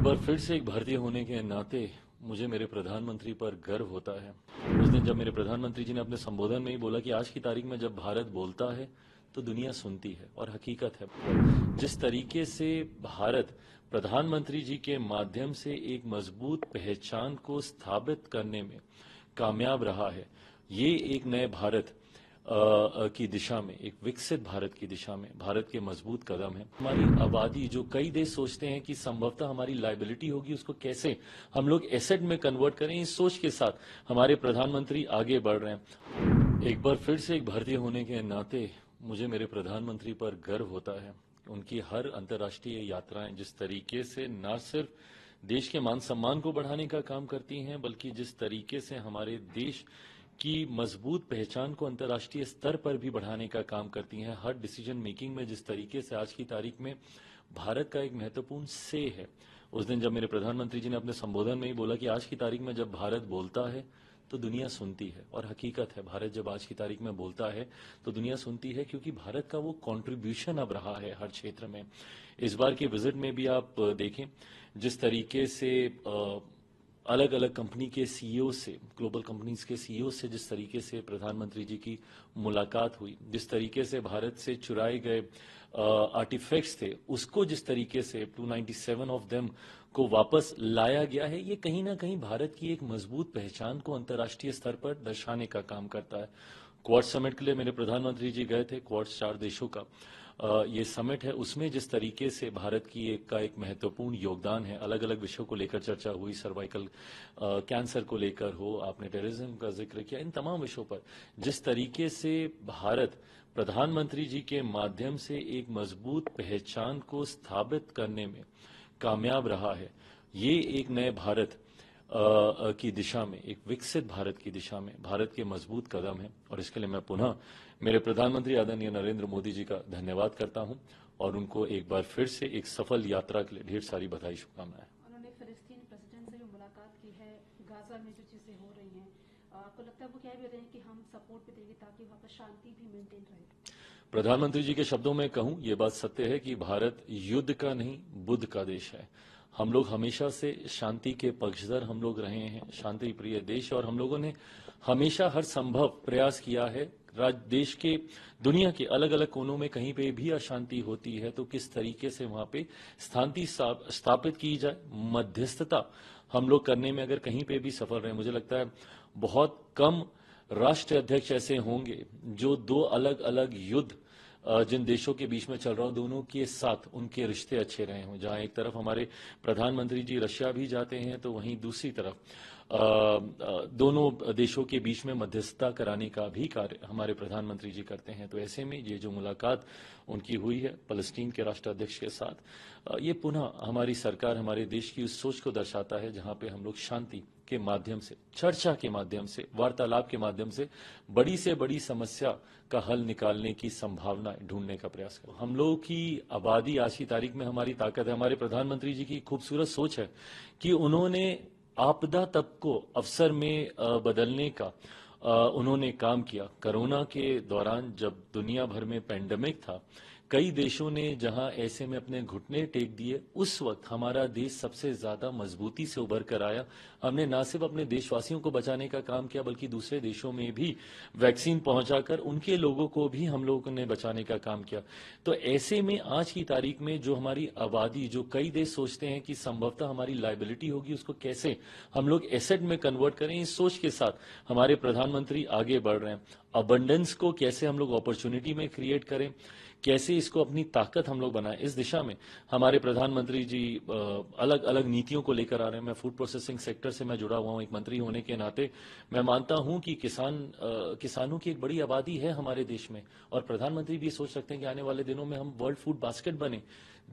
एक बार फिर से एक भारतीय होने के नाते मुझे मेरे प्रधानमंत्री पर गर्व होता है। उस दिन जब मेरे प्रधानमंत्री जी ने अपने संबोधन में ही बोला कि आज की तारीख में जब भारत बोलता है तो दुनिया सुनती है, और हकीकत है। जिस तरीके से भारत प्रधानमंत्री जी के माध्यम से एक मजबूत पहचान को स्थापित करने में कामयाब रहा है, ये एक नए भारत की दिशा में, एक विकसित भारत की दिशा में भारत के मजबूत कदम है। हमारी आबादी, जो कई देश सोचते हैं कि संभवतः हमारी लायबिलिटी होगी, उसको कैसे हम लोग एसेट में कन्वर्ट करें, इस सोच के साथ हमारे प्रधानमंत्री आगे बढ़ रहे हैं। एक बार फिर से एक भारतीय होने के नाते मुझे मेरे प्रधानमंत्री पर गर्व होता है। उनकी हर अंतर्राष्ट्रीय यात्राएं जिस तरीके से न सिर्फ देश के मान सम्मान को बढ़ाने का काम करती हैं, बल्कि जिस तरीके से हमारे देश की मजबूत पहचान को अंतर्राष्ट्रीय स्तर पर भी बढ़ाने का काम करती हैं। हर डिसीजन मेकिंग में जिस तरीके से आज की तारीख में भारत का एक महत्वपूर्ण से है। उस दिन जब मेरे प्रधानमंत्री जी ने अपने संबोधन में ही बोला कि आज की तारीख में जब भारत बोलता है तो दुनिया सुनती है, और हकीकत है, भारत जब आज की तारीख में बोलता है तो दुनिया सुनती है, क्योंकि भारत का वो कंट्रीब्यूशन अब रहा है हर क्षेत्र में। इस बार के विजिट में भी आप देखें जिस तरीके से अलग अलग कंपनी के सीईओ से, ग्लोबल कंपनीज के सीईओ से जिस तरीके से प्रधानमंत्री जी की मुलाकात हुई, जिस तरीके से भारत से चुराए गए आर्टिफैक्ट्स थे उसको जिस तरीके से 297 ऑफ देम को वापस लाया गया है, ये कहीं ना कहीं भारत की एक मजबूत पहचान को अंतर्राष्ट्रीय स्तर पर दर्शाने का काम करता है। क्वाड समिट के लिए मेरे प्रधानमंत्री जी गए थे। क्वाड 4 देशों का ये समिट है, उसमें जिस तरीके से भारत की एक महत्वपूर्ण योगदान है, अलग अलग विषयों को लेकर चर्चा हुई, सर्वाइकल कैंसर को लेकर हो, आपने टेररिज्म का जिक्र किया, इन तमाम विषयों पर जिस तरीके से भारत प्रधानमंत्री जी के माध्यम से एक मजबूत पहचान को स्थापित करने में कामयाब रहा है, ये एक नए भारत की दिशा में, एक विकसित भारत की दिशा में भारत के मजबूत कदम है। और इसके लिए मैं पुनः मेरे प्रधानमंत्री आदरणीय नरेंद्र मोदी जी का धन्यवाद करता हूं, और उनको एक बार फिर से एक सफल यात्रा के लिए ढेर सारी बधाई, शुभकामनाएं। उन्होंने फिलिस्तीन प्रेसिडेंट से भी मुलाकात की है, गाजा में जो चीजें हो रही हैं, आपको लगता है वो क्या भी रहे हैं कि हम सपोर्ट भी देंगे ताकि वहाँ पर शांति भी मेंटेन रहे? प्रधानमंत्री जी के शब्दों में कहूं, ये बात सत्य है कि भारत युद्ध का नहीं, बुद्ध का देश है। हम लोग हमेशा से शांति के पक्षधर हम लोग रहे हैं, शांति प्रिय देश, और हम लोगों ने हमेशा हर संभव प्रयास किया है। देश के, दुनिया के अलग अलग कोनों में कहीं पे भी अशांति होती है तो किस तरीके से वहां पे शांति स्थापित की जाए, मध्यस्थता हम लोग करने में अगर कहीं पे भी सफल रहे। मुझे लगता है बहुत कम राष्ट्र अध्यक्ष ऐसे होंगे जो दो अलग अलग युद्ध जिन देशों के बीच में चल रहा हो, दोनों के साथ उनके रिश्ते अच्छे रहे हों। जहां एक तरफ हमारे प्रधानमंत्री जी रशिया भी जाते हैं तो वहीं दूसरी तरफ दोनों देशों के बीच में मध्यस्थता कराने का भी कार्य हमारे प्रधानमंत्री जी करते हैं। तो ऐसे में ये जो मुलाकात उनकी हुई है फलस्तीन के राष्ट्राध्यक्ष के साथ, ये पुनः हमारी सरकार, हमारे देश की उस सोच को दर्शाता है जहां पे हम लोग शांति के माध्यम से, चर्चा के माध्यम से, वार्तालाप के माध्यम से बड़ी से बड़ी समस्या का हल निकालने की संभावना ढूंढने का प्रयास करें। हम लोगों की आबादी आज की तारीख में हमारी ताकत है। हमारे प्रधानमंत्री जी की खूबसूरत सोच है कि उन्होंने आपदा तब को अवसर में बदलने का उन्होंने काम किया। कोरोना के दौरान जब दुनिया भर में पेंडेमिक था, कई देशों ने जहां ऐसे में अपने घुटने टेक दिए, उस वक्त हमारा देश सबसे ज्यादा मजबूती से उभर कर आया। हमने न सिर्फ अपने देशवासियों को बचाने का काम किया, बल्कि दूसरे देशों में भी वैक्सीन पहुंचाकर उनके लोगों को भी हम लोगों ने बचाने का काम किया। तो ऐसे में आज की तारीख में जो हमारी आबादी, जो कई देश सोचते हैं कि संभवतः हमारी लायबिलिटी होगी, उसको कैसे हम लोग एसेट में कन्वर्ट करें, इस सोच के साथ हमारे प्रधानमंत्री आगे बढ़ रहे हैं। अबंडेंस को कैसे हम लोग अपॉर्चुनिटी में क्रिएट करें, कैसे इसको अपनी ताकत हम लोग बनाएं, इस दिशा में हमारे प्रधानमंत्री जी अलग अलग नीतियों को लेकर आ रहे हैं। मैं फूड प्रोसेसिंग सेक्टर से मैं जुड़ा हुआ हूं, एक मंत्री होने के नाते मैं मानता हूं कि किसानों की एक बड़ी आबादी है हमारे देश में, और प्रधानमंत्री भी सोच सकते हैं कि आने वाले दिनों में हम वर्ल्ड फूड बास्केट बने,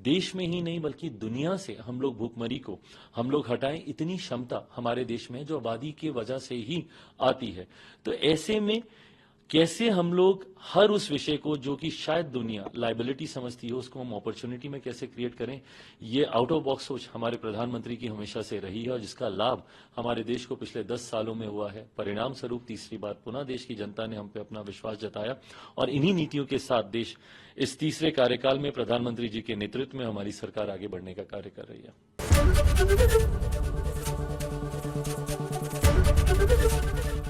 देश में ही नहीं बल्कि दुनिया से हम लोग भूखमरी को हम लोग हटाएं। इतनी क्षमता हमारे देश में जो आबादी की वजह से ही आती है। तो ऐसे में कैसे हम लोग हर उस विषय को जो कि शायद दुनिया लायबिलिटी समझती है, उसको हम अपॉर्चुनिटी में कैसे क्रिएट करें, ये आउट ऑफ बॉक्स सोच हमारे प्रधानमंत्री की हमेशा से रही है, और जिसका लाभ हमारे देश को पिछले 10 सालों में हुआ है। परिणाम स्वरूप तीसरी बार पुनः देश की जनता ने हम पे अपना विश्वास जताया, और इन्हीं नीतियों के साथ देश इस तीसरे कार्यकाल में प्रधानमंत्री जी के नेतृत्व में हमारी सरकार आगे बढ़ने का कार्य कर रही है।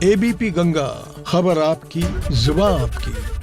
एबीपी गंगा, खबर आपकी, जुबान आपकी।